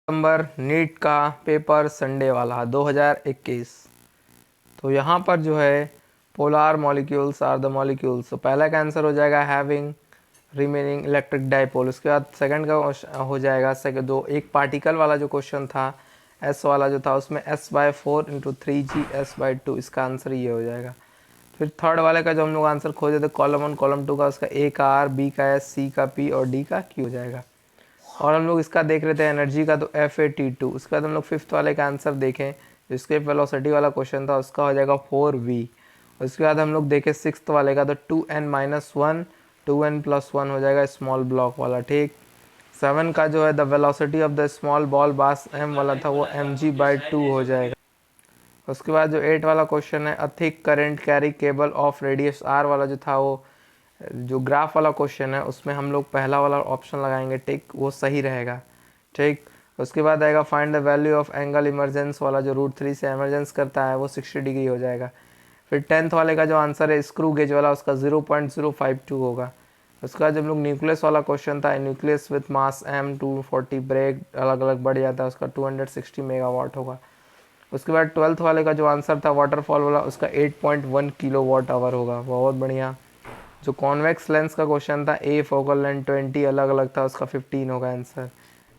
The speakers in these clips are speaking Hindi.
नंबर नीट का पेपर संडे वाला 2021। तो यहाँ पर जो है polar molecules are the molecules, तो पहला का आंसर हो जाएगा हैविंग रिमेनिंग इलेक्ट्रिक डाइपोल। उसके बाद सेकंड का हो जाएगा सेकंड दो एक पार्टिकल वाला जो क्वेश्चन था एस वाला जो था उसमें s/4 × 3g s/2, इसका आंसर ये हो जाएगा। फिर थर्ड वाले का जो हम लोग आंसर खोजे थे कॉलम 1 कॉलम 2 का, उसका ए का आर, बी का एस, सी का पी और डी का क्यू हो जाएगा। और हम लोग इसका देख रहे थे एनर्जी का, तो FAT2। उसके बाद हम लोग फिफ्थ वाले का आंसर देखें, जिसके वेलोसिटी वाला क्वेश्चन था उसका हो जाएगा 4v। उसके बाद हम लोग देखें सिक्स्थ वाले का, तो 2n-1 2n+1 हो जाएगा स्मॉल ब्लॉक वाला, ठीक। 7 का जो है the velocity of the small ball बास m वाला था वो mg/2 हो जाएगा। उसके बाद जो 8 वाला क्वेश्चन है a thick current carry cable of radius r वाला जो था, वो जो ग्राफ वाला क्वेश्चन है उसमें हम लोग पहला वाला ऑप्शन लगाएंगे, टिक, वो सही रहेगा, ठीक। उसके बाद आएगा find the value of angle emergence वाला, जो √3 से इमरजेंस करता है वो 60 डिग्री हो जाएगा। फिर 10th वाले का जो आंसर है स्क्रू गेज वाला, उसका 0.052 होगा। उसके बाद जब लोग न्यूक्लियस वाला क्वेश्चन था, nucleus with mass m 240 break अलग अलग बढ़ जाता है, उसका 260 मेगावाट होगा। उसके बाद 12th वाले का जो आंसर था वाटरफॉल वाला, उसका 8.1 किलोवाट आवर होगा, बहुत बढ़िया। जो कॉन्वेक्स लेंस का क्वेश्चन था ए फोकल लेंथ 20 अलग अलग था, उसका 15 होगा आंसर,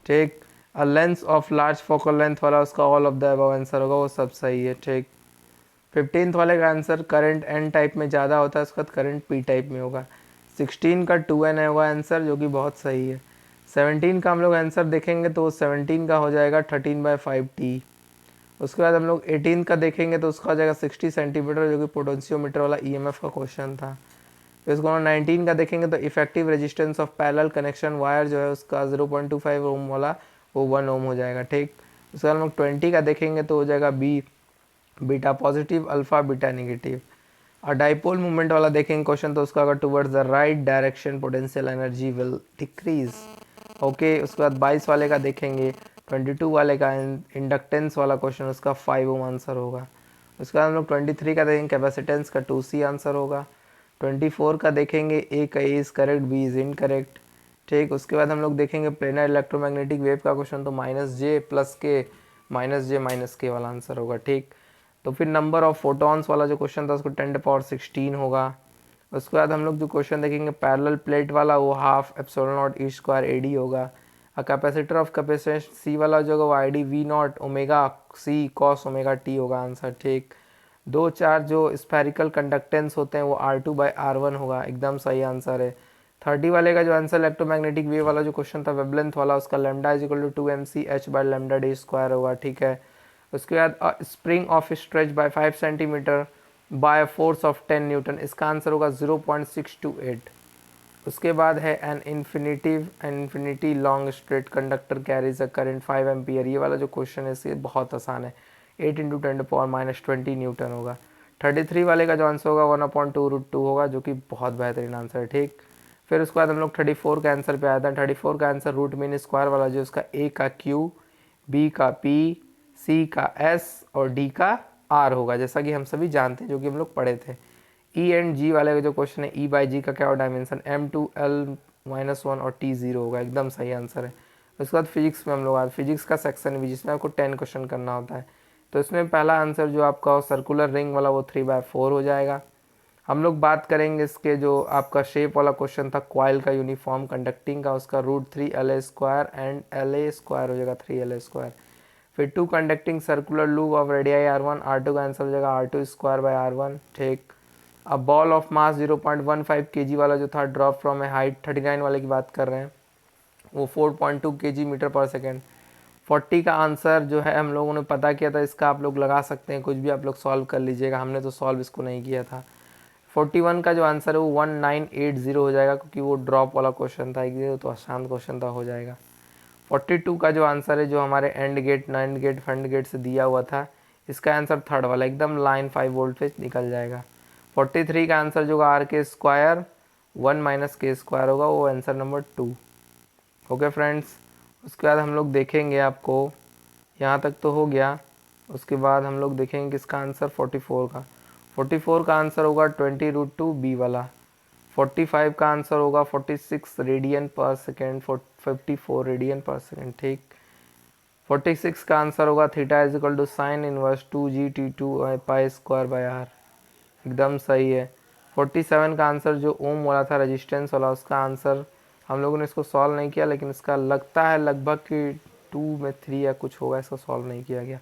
ठीक। A lens of large focal length वाला, उसका all of the above answer होगा, वो सब सही है, ठीक। 15th वाले का आंसर करंट एन टाइप में ज़्यादा होता है, उसका करंट पी टाइप में होगा। 16 का 2n होगा आंसर, जो कि बहुत सही है। 17 का हम लोग आंसर देखेंगे तो 17 का हो जाएगा 13/5t। उसके बाद हम लोग 18 का देखेंगे तो उसका हो जाएगा 60 सेंटीमीटर, जो कि पोटेंशियोमीटर वाला EMF का क्वेश्चन था। तो इसको 19 का देखेंगे तो effective resistance of parallel connection wire जो है उसका 0.25 ओम वाला वो 1 ओम हो जाएगा, ठीक। उसके बाद हम लोग 20 का देखेंगे तो हो जाएगा B, beta positive alpha beta negative. और डाइपोल मूवमेंट वाला देखेंगे क्वेश्चन तो उसका अगर towards the right direction potential energy will decrease, okay. उसके बाद 22 वाले का देखेंगे, 22 वाले का इंडक्टेंस वाला क्वेश्चन, उसका 5 ओम आंसर होगा। उसके बाद हम लोग 23 का देखेंगे कैपेसिटेंस का 2c आंसर होगा। 24 का देखेंगे ए का A is correct, B is incorrect, ठीक। उसके बाद हम लोग देखेंगे प्लेनर इलेक्ट्रोमैग्नेटिक वेव का क्वेश्चन, तो -j + k -j - k वाला आंसर होगा, ठीक। तो फिर नंबर ऑफ फोटॉन्स वाला जो क्वेश्चन था उसको 10⁻16 होगा। उसके बाद हम लोग जो क्वेश्चन देखेंगे पैरेलल प्लेट वाला, वो ½ ε0 E² AD होगा। कैपेसिटर ऑफ कैपेसिटेंस सी वाला जो होगा वो ID V0 ω/c cos ωt होगा आंसर, ठीक। 2 4 जो स्फेरिकल कंडक्टेंस होते हैं वो R2/R1 होगा, एकदम सही आंसर है। 30 वाले का जो आंसर इलेक्ट्रोमैग्नेटिक वेव वाला जो क्वेश्चन था वेवलेंथ वाला, उसका λ = 2mc/λd² होगा, ठीक है। उसके बाद spring of stretch by 5 centimetre by force of 10 newton, इसका आंसर होगा 0.628। उसके बाद है an infinity long straight conductor carries a current 5 ampere, ये वाला जो क्वेश्चन है इससे बहुत आसान है, 8 × 10⁻⁻20 न्यूटन होगा। 33 वाले का जो आंसर होगा 1/2√2 होगा, जो कि बहुत बेहतरीन आंसर है, ठीक। फिर उसके बाद हम लोग 34 का आंसर पे आया था। 34 का आंसर √m² वाला जो उसका ए का क्यू, बी का पी, सी का एस और डी का आर होगा, जैसा कि हम सभी जानते हैं, जो कि हम लोग पढ़े थे। ई एंड जी वाले का जो क्वेश्चन है E/G का क्या हो डायमेंशन, m2 l-1 और t0 होगा, एकदम सही आंसर है। उसके बाद फिजिक्स में हम लोग आज फिजिक्स का सेक्शन भी जिसमें आपको 10 क्वेश्चन करना होता है, तो इसमें पहला आंसर जो आपका सर्कुलर रिंग वाला वो 3/4 हो जाएगा। हम लोग बात करेंगे इसके जो आपका शेप वाला क्वेश्चन था कॉइल का यूनिफॉर्म कंडक्टिंग का, उसका √3 LA² एंड LA² हो जाएगा 3 LA²। फिर 2 conducting circular loop of radii R1, R2 का आंसर हो जाएगा R2² R1, ठीक। अब बॉल ऑफ मास 0.15 kg वाला जो था ड्रॉप फ्रॉम ए हाइट 39 वाले की बात कर रहे हैं, वो 4.2 kg मीटर पर सेकेंड। 40 का आंसर जो है हम लोगों ने पता किया था, इसका आप लोग लगा सकते हैं, कुछ भी आप लोग सॉल्व कर लीजिएगा, हमने तो सॉल्व इसको नहीं किया था। 41 का जो आंसर है वो 1980 हो जाएगा, क्योंकि वो ड्रॉप वाला क्वेश्चन था, ये तो आसान क्वेश्चन था, हो जाएगा। 42 का जो आंसर है जो हमारे and gate NAND gate front gate से दिया हुआ था, इसका आंसर थर्ड वाला एकदम लाइन 5 वोल्ट पे निकल जाएगा। 43 का आंसर जो R² 1 - k² होगा, वो आंसर नंबर 2। ओके फ्रेंड्स, उसके बाद हम लोग देखेंगे, आपको यहाँ तक तो हो गया। उसके बाद हम लोग देखेंगे किसका आंसर 44 का। 44 का आंसर होगा 20√2 B वाला। 45 का आंसर होगा 46 रेडियन पर सेकेंड, 54 रेडियन पर सेकेंड, ठीक। 46 का आंसर होगा theta is equal to sine inverse 2g/t2 pi square by R, एकदम सही है। 47 का आंसर जो ओम वाला था रेजिस्टेंस वाला, उसका आंसर हम लोगों ने इसको सॉल्व नहीं किया, लेकिन इसका लगता है लगभग कि 2 में 3 या कुछ होगा, इसको सॉल्व नहीं किया गया।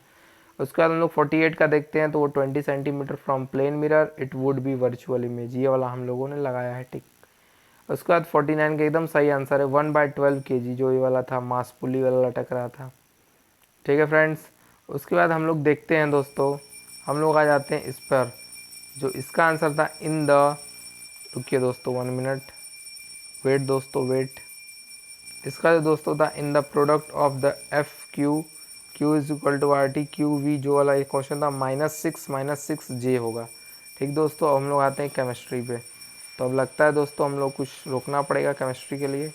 उसके बाद हम लोग 48 का देखते हैं, तो वो 20 centimetre from plane mirror it would be virtual image, ये वाला हम लोगों ने लगाया है टिक। उसके बाद 49 का एकदम सही आंसर है 1/12 kg, जो ये वाला था मास पुली वाला लटक रहा था। ठीक है फ्रेंड्स, उसके बाद हम लोग देखते हैं दोस्तों, हम लोग आ जाते हैं इस पर, जो इसका आंसर था इन द, रुकिए दोस्तों 1 मिनट, वेट दोस्तों वेट। इसका जो दोस्तों था in the product of the F Q Q is equal to R T Q V, जो वाला एक क्वेश्चन था -6 होगा। ठीक दोस्तों, अब हम लोग आते हैं केमिस्ट्री पे। तो अब लगता है दोस्तों हम लोग कुछ रोकना पड़ेगा केमिस्ट्री के लिए।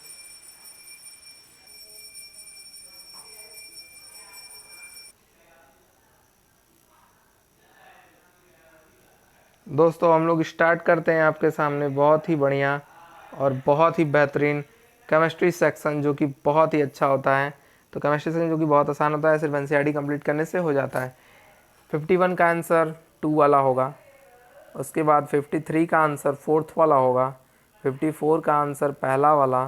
दोस्तों हम लोग स्टार्ट करते हैं आपके सामने बहुत ही बढ़िया और बहुत ही बेहतरीन केमिस्ट्री सेक्शन, जो कि बहुत ही अच्छा होता है। तो केमिस्ट्री सेक्शन जो कि बहुत आसान होता है, सिर्फ एनसीईआरटी कंप्लीट करने से हो जाता है। 51 का आंसर 2 वाला होगा। उसके बाद 53 का आंसर 4th वाला होगा। 54 का आंसर पहला वाला।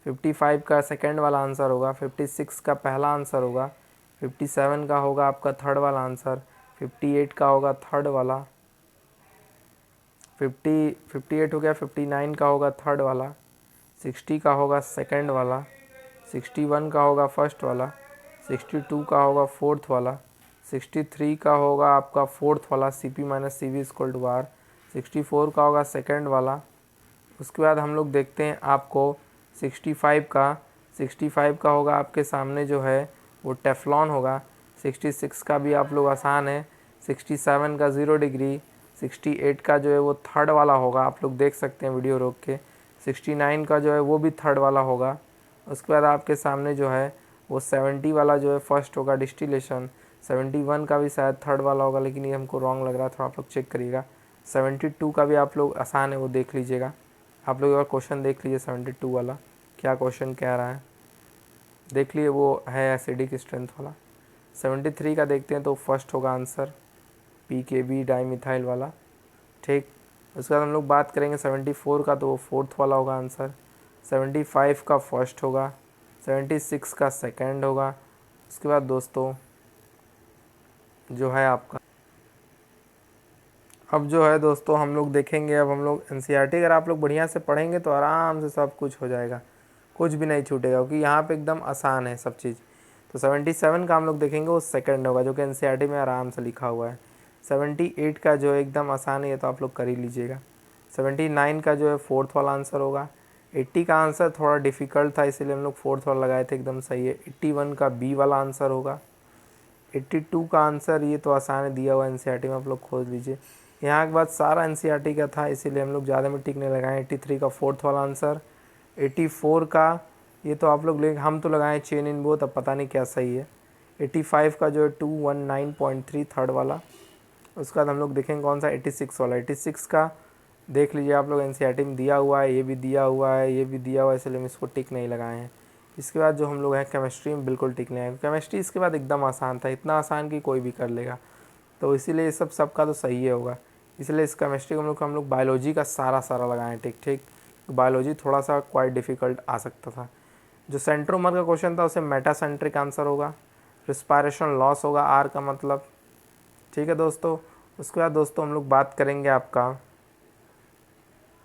55 का सेकंड वाला आंसर होगा। 56 का पहला आंसर होगा। 57 का होगा आपका थर्ड वाला आंसर। 58 का होगा थर्ड वाला। 58 हो गया। 59 का होगा थर्ड वाला। 60 का होगा सेकंड वाला। 61 का होगा फर्स्ट वाला। 62 का होगा फोर्थ वाला। 63 का होगा आपका फोर्थ वाला CP minus CV equal to R. 64 का होगा सेकंड वाला। उसके बाद हम लोग देखते हैं आपको 65 का। 65 का होगा आपके सामने जो है वो टेफ्लॉन होगा। 66 का भी आप लोग आसान है। 67 का 0 डिग्री। 68 का जो है वो थर्ड वाला होगा, आप लोग देख सकते हैं वीडियो रोक के। 69 का जो है वो भी थर्ड वाला होगा। उसके बाद आपके सामने जो है वो 70 वाला जो है फर्स्ट होगा डिस्टिलेशन। 71 का भी शायद थर्ड वाला होगा, लेकिन ये हमको रॉन्ग लग रहा था, आप लोग चेक करिएगा। 72 का भी आप लोग आसान है, वो देख लीजिएगा। आप लोग एक बार क्वेश्चन देख लीजिए 72 वाला क्या क्वेश्चन कह रहा है, देख लिए, वो है एसिडिक स्ट्रेंथ वाला। 73 का देखते हैं तो फर्स्ट होगा आंसर PKB डाईमिथाइल वाला। ठीक, उसके बाद हम लोग बात करेंगे 74 का, तो वो फोर्थ वाला होगा आंसर। 75 का फर्स्ट होगा। 76 का सेकंड होगा। उसके बाद दोस्तों जो है आपका, अब जो है दोस्तों हम लोग देखेंगे, अब हम लोग एनसीईआरटी अगर आप लोग बढ़िया से पढ़ेंगे तो आराम से सब कुछ हो जाएगा, कुछ भी नहीं छूटेगा, क्योंकि यहाँ पे एकदम आसान है सब चीज़। तो 77 का हम लोग देखेंगे वो सेकंड होगा, जो कि एनसीईआरटी में आराम से लिखा हुआ है। 78 का जो है एकदम आसान है, तो आप लोग कर ही लीजिएगा। 79 का जो है फोर्थ वाला आंसर होगा। 80 का आंसर थोड़ा डिफ़िकल्ट था, इसीलिए हम लोग फोर्थ वाला लगाए थे, एकदम सही है। 81 का B वाला आंसर होगा। 82 का आंसर ये तो आसान है, दिया हुआ एनसीईआरटी में, आप लोग खोज लीजिए। यहाँ के बाद सारा एनसीईआरटी का था, इसीलिए हम लोग ज़्यादा में टिक नहीं लगाए। 83 का फोर्थ वाला आंसर। 84 का ये तो आप लोग ले, हम तो लगाए चेन इन बोथ, अब पता नहीं क्या सही है। 85 का जो है 219.3 थर्ड वाला। उसके बाद हम लोग देखेंगे कौन सा 86 वाला। 86 का देख लीजिए आप लोग, एनसीईआरटी में दिया हुआ है, ये भी दिया हुआ है, ये भी दिया हुआ है, इसलिए हम इसको टिक नहीं लगाए हैं। इसके बाद जो हम लोग हैं केमिस्ट्री में बिल्कुल टिक नहीं आए। केमिस्ट्री इसके बाद एकदम आसान था, इतना आसान कि कोई भी कर लेगा, तो इसीलिए ये सबका तो सही है होगा। इसलिए इस केमिस्ट्री को हम लोग बायोलॉजी का सारा लगाए टिक। ठीक, बायोलॉजी थोड़ा सा क्वाइट डिफ़िकल्ट आ सकता था। जो सेंट्रोमर का क्वेश्चन था उसे मेटासेंट्रिक आंसर होगा। रिस्पायरेशन लॉस होगा आर का मतलब। ठीक है दोस्तों, उसके बाद दोस्तों हम लोग बात करेंगे आपका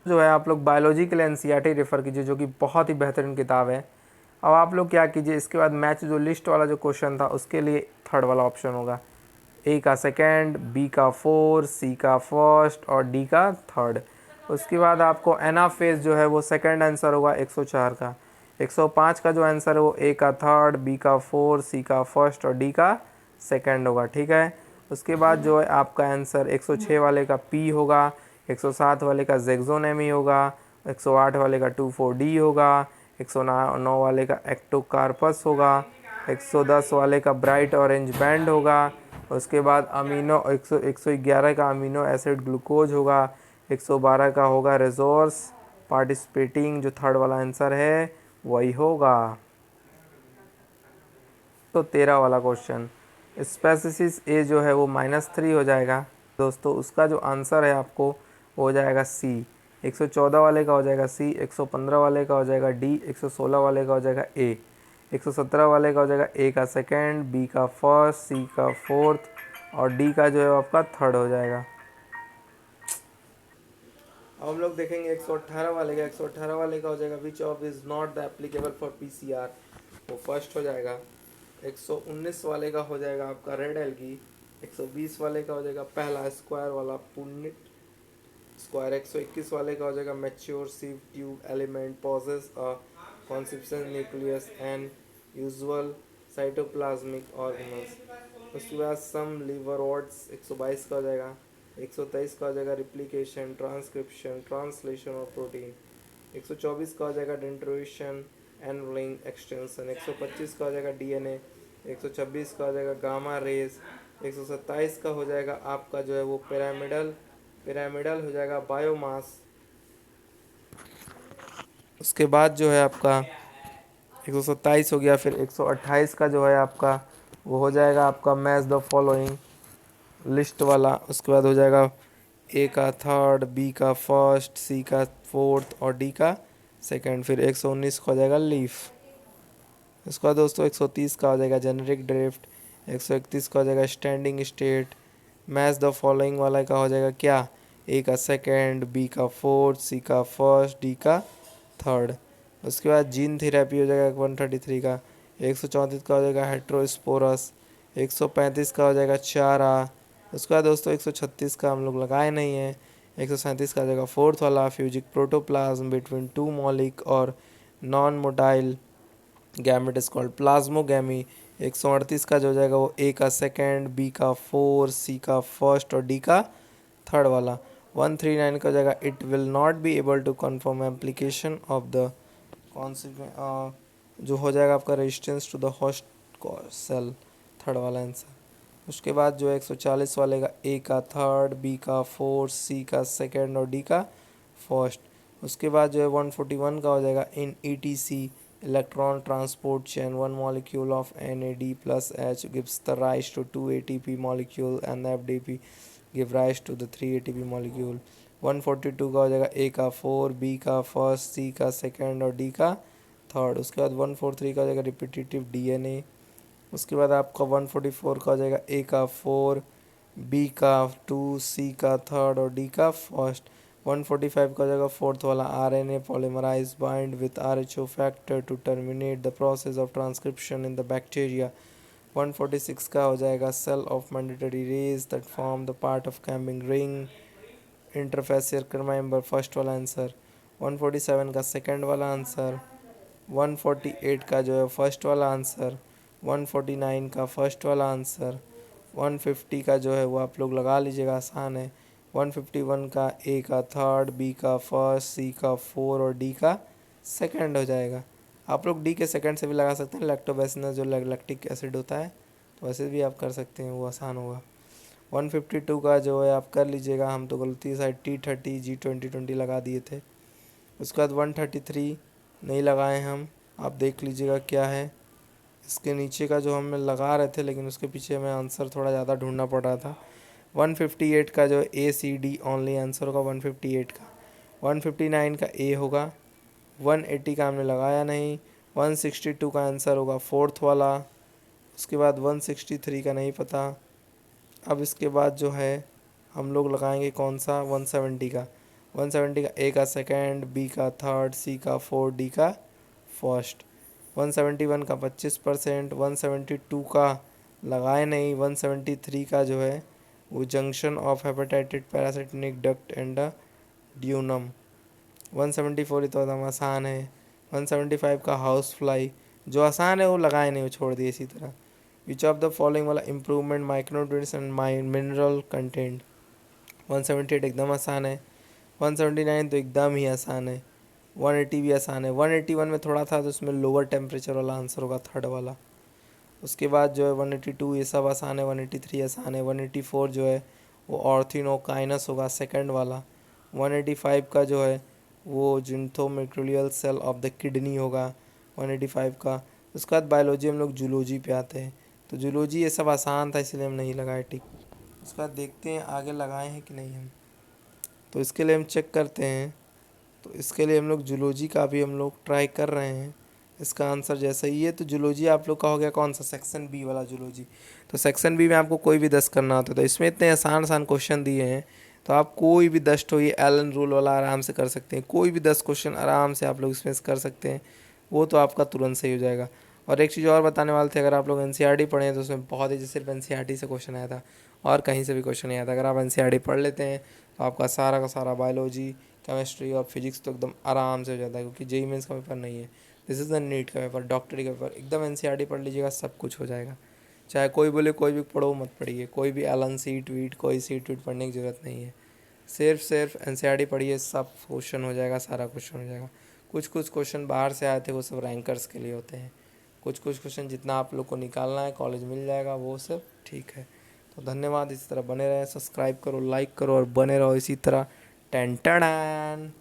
जो है, आप लोग बायोलॉजी के लिए एनसीईआरटी रेफ़र कीजिए, जो कि बहुत ही बेहतरीन किताब है। अब आप लोग क्या कीजिए, इसके बाद मैच जो लिस्ट वाला जो क्वेश्चन था उसके लिए थर्ड वाला ऑप्शन होगा। A का सेकेंड, B का फोर्थ, C का फर्स्ट और D का थर्ड। उसके बाद आपको एनाफेज जो है वो सेकंड आंसर होगा 104 का। 105 का जो आंसर है वो A का थर्ड, B का फोर्थ, C का फर्स्ट और D का सेकंड होगा। ठीक है, उसके बाद जो है आपका आंसर 106 वाले का P होगा। 107 वाले का जेक्सोनेमी होगा। 108 वाले का 24D होगा। 109 वाले का एक्टोकार्पस होगा। 110 वाले का ब्राइट ऑरेंज बैंड होगा। उसके बाद अमीनो 111 का अमीनो एसिड ग्लूकोज होगा। 112 का होगा रिजोर्स पार्टिसिपेटिंग, जो थर्ड वाला आंसर है वही होगा। 113 वाला क्वेश्चन, स्पेसिस ए जो है वो -3 हो जाएगा दोस्तों। उसका जो आंसर है आपको वो हो जाएगा सी। 114 वाले का हो जाएगा सी, 115 वाले का हो जाएगा डी, 116 वाले का हो जाएगा ए, 117 वाले का हो जाएगा ए का सेकेंड, बी का फर्स्ट, सी का फोर्थ और डी का जो है आपका थर्ड हो जाएगा। अब हम लोग देखेंगे 118 वाले का। 118 वाले का हो जाएगा which of is not the applicable for PCR, वो फर्स्ट हो जाएगा। 119 वाले का हो जाएगा आपका रेड एल्गी। 120 वाले का हो जाएगा पहला स्क्वायर वाला पुनिट स्क्वायर। 121 वाले का हो जाएगा mature sieve tube element possess a conspicuous nucleus and usual cytoplasmic organelles. उसके बाद सम लिवरॉड्स 122 का हो जाएगा। 123 का हो जाएगा replication, transcription, translation of protein. 124 का हो जाएगा डेंट्रोशन, एनवलिंग, एक्सटेंशन। 125 का हो जाएगा डीएनए। 126 का हो जाएगा गामा रेज। 127 का हो जाएगा आपका जो है वो पिरामिडल हो जाएगा बायोमास। उसके बाद जो है आपका 127 हो गया। फिर 128 का जो है आपका वो हो जाएगा आपका मैच द फॉलोइंग लिस्ट वाला। उसके बाद हो जाएगा ए का थर्ड, बी का फर्स्ट, सी का फोर्थ और डी का सेकंड। फिर 119 का हो जाएगा लीफ। इसका दोस्तों 130 का हो जाएगा जेनेरिक ड्रिफ्ट। 131 का हो जाएगा standing state. Match the following वाला का हो जाएगा क्या, ए का सेकंड, बी का फोर्थ, सी का फर्स्ट, डी का थर्ड। उसके बाद जीन थेरेपी हो जाएगा 133 का। 134 का हो जाएगा हेट्रोस्पोरस। 135 का हो जाएगा चारा। उसके बाद दोस्तों 136 का हम लोग लगाए नहीं हैं। 137 का हो जाएगा फोर्थ वाला फ्यूजिक प्रोटोप्लाज्म बिटवीन टू मॉलिक और non motile gamete is called plasmogamy. 138 का जो हो जाएगा वो ए का सेकंड, बी का फोर, सी का फर्स्ट और डी का थर्ड वाला। 139 का हो जाएगा it will not be able to confirm application of the जो हो जाएगा आपका resistance to the host cell, third वाला आंसर। उसके बाद जो है 140 वाले का ए का थर्ड, बी का फोर्थ, सी का सेकंड और डी का फर्स्ट। उसके बाद जो है 141 का हो जाएगा इन ETC electron transport chain one molecule of NAD plus H gives the rise to 2 ATP molecule and FDP give rise to the 3 ATP molecule। 142 का हो जाएगा ए का फोर, बी का फर्स्ट, सी का सेकंड और डी का थर्ड। उसके बाद 143 का हो जाएगा रिपीटेटिव DNA। उसके बाद आपका 144 का हो जाएगा ए का फोर, बी का टू, सी का थर्ड और डी का फर्स्ट। 145 का हो जाएगा फोर्थ वाला RNA polymerase bind with RHO factor to terminate the process of transcription in the bacteria। 146 का हो जाएगा cell of mandatory rays that form the part of Camping ring interfacial member, first वाला आंसर। 147 का सेकंड वाला आंसर। 148 का जो है फर्स्ट वाला आंसर। 149 का फर्स्ट वाला आंसर। 150 का जो है वो आप लोग लगा लीजिएगा, आसान है। 151 का ए का थर्ड, बी का फर्स्ट, सी का फोर और डी का सेकंड हो जाएगा। आप लोग डी के सेकंड से भी लगा सकते हैं, लैक्टोबैसिलस जो लैक्टिक एसिड होता है, तो वैसे भी आप कर सकते हैं, वो आसान होगा। 152 का जो है आप कर लीजिएगा, हम तो गलती से T30 G2020 लगा दिए थे। उसके बाद 133 नहीं लगाए हम, आप देख लीजिएगा क्या है इसके नीचे का जो हम लगा रहे थे, लेकिन उसके पीछे हमें आंसर थोड़ा ज़्यादा ढूंढना पड़ रहा था। 158 का जो ACD ओनली आंसर होगा 158 का। 159 का ए होगा। 180 का हमने लगाया नहीं। 162 का आंसर होगा फोर्थ वाला। उसके बाद 163 का नहीं पता। अब इसके बाद जो है हम लोग लगाएंगे कौन सा, 170 का। 170 का ए का सेकंड, बी का थर्ड, सी का फोर्थ, डी का फर्स्ट। 171 का 25%। 172 का लगाए नहीं। 173 का जो है वो junction of hepatopancreatic duct and duodenum. 174 ये तो एकदम आसान है। 175 का हाउस फ्लाई, जो आसान है वो लगाए नहीं, वो छोड़ दिए इसी तरह। विच ऑफ द फॉलोइंग वाला improvement micronutrients and mineral content. 178 एकदम आसान है। 179 तो एकदम ही आसान है। 180 भी आसान है। 181 में थोड़ा था तो उसमें लोअर टेम्परेचर वाला आंसर होगा थर्ड वाला। उसके बाद जो है 182 ये सब आसान है। 183 आसान है। 184 जो है वो ऑर्थिनोकाइनस होगा सेकंड वाला। 185 का जो है वो जिंथोमेट्रियल सेल ऑफ द किडनी होगा 185 का। उसके बाद बायोलॉजी हम लोग जूलॉजी पे आते हैं। तो जूलॉजी ये सब आसान था इसलिए हम नहीं लगाए टिक। उसके बाद देखते हैं आगे लगाए हैं कि नहीं हम, तो इसके लिए हम चेक करते हैं। तो इसके लिए हम लोग जूलॉजी का भी हम लोग ट्राई कर रहे हैं। इसका आंसर जैसा ही है, तो जूलॉजी आप लोग का हो गया कौन सा, सेक्शन बी वाला जूलॉजी। तो सेक्शन बी में आपको कोई भी 10 करना होता है, तो इसमें इतने आसान आसान क्वेश्चन दिए हैं, तो आप कोई भी 10 तो ये एलन रूल वाला आराम से कर सकते हैं। कोई भी 10 क्वेश्चन आराम से आप लोग इसमें से कर सकते हैं, वो तो आपका तुरंत सही हो जाएगा। और एक चीज़ और बताने वाले थे, अगर आप लोग एनसीईआरटी पढ़े हैं तो उसमें बहुत ही सिर्फ एनसीईआरटी से क्वेश्चन आया था और कहीं से भी क्वेश्चन नहीं आया था। अगर आप एनसीईआरटी पढ़ लेते हैं तो आपका सारा का सारा बायोलॉजी, केमिस्ट्री और फिजिक्स तो एकदम आराम से हो जाता है, क्योंकि जेईई मेंस का पेपर नहीं है, दिस इज़ द नीट का पेपर, डॉक्टरी का पेपर। एकदम एनसीईआरटी पढ़ लीजिएगा, सब कुछ हो जाएगा। चाहे कोई बोले कोई भी पढ़ो मत पढ़िए, कोई भी एलन सीट वीट कोई सीट वीट पढ़ने की ज़रूरत नहीं है। सिर्फ एनसीईआरटी पढ़िए, सब क्वेश्चन हो जाएगा, सारा क्वेश्चन हो जाएगा। कुछ कुछ क्वेश्चन बाहर से आए थे, वो सब रैंकर्स के लिए होते हैं। कुछ कुछ क्वेश्चन जितना आप लोग को निकालना है कॉलेज मिल जाएगा, वो सब ठीक है। तो धन्यवाद, इसी तरह बने रहें, सब्सक्राइब करो, लाइक करो और बने रहो इसी तरह। Ten ten.